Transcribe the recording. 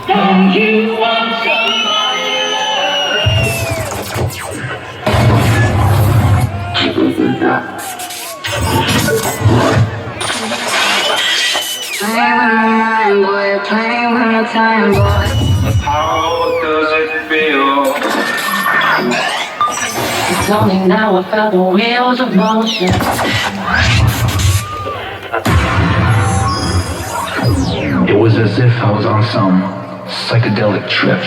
Don't you want somebody playing with my mind, boy, playing with my time, boy. How does it feel? It's only now I felt the wheels of motion. It was as if I was on some psychedelic trip.